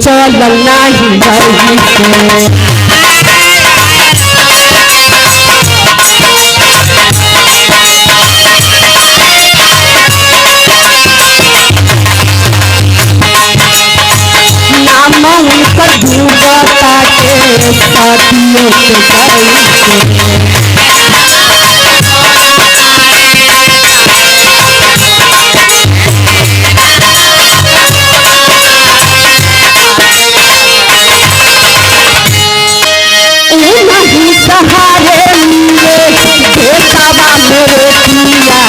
चल नहीं जल्दी से नाम उनकर डूबता के साथियों के सहारे लिए बेताबा मेरे पिया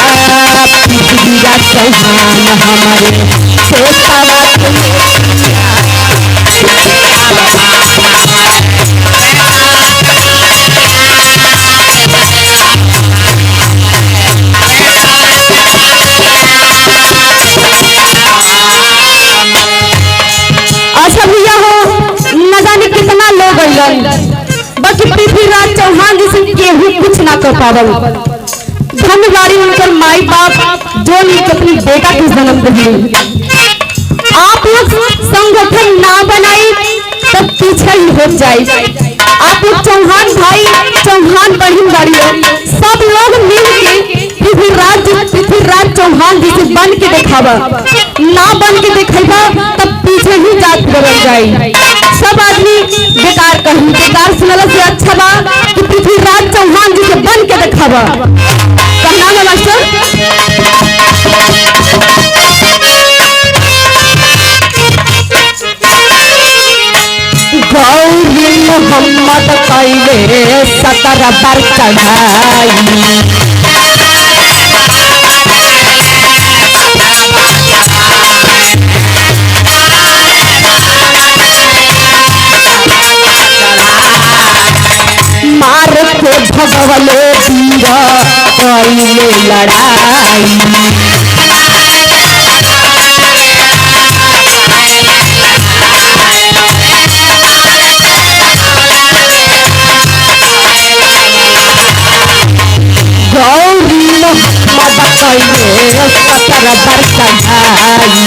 पृथ्वीराज चौहान हमारे बेताबा अच्छा भैया हो न जाने कितना लोग अइलन बाकी पृथ्वीराज चौहान जी से केहू कुछ ना कर पावल। धन्यवादी उनकर माई बाप जो अपनी बेटा को जन्म दिए। आप लोग संगठन ना बनाई तब पीछे ही हो जाए। आप लोग चौहान भाई चौहान बहन गाड़ी सब लोग मिल के पृथ्वीराज चौहान जी से बन के देखावा। ना बन के देखेगा तब पीछे ही जात बदल जाए। सब आदमी बेकार कहूँ बेकार सुनला से अच्छा बा कि पृथ्वीराज चौहान जी से बन के देखावा। कहना है मास्टर गौरी मोहम्मद कैले 17 बार चढ़ाई मार के भगवले वीर कैले लड़ाई गौरी मोहम्मद कैले 17 बार चढ़ाई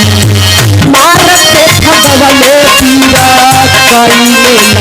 मार के भगवले वीर कैले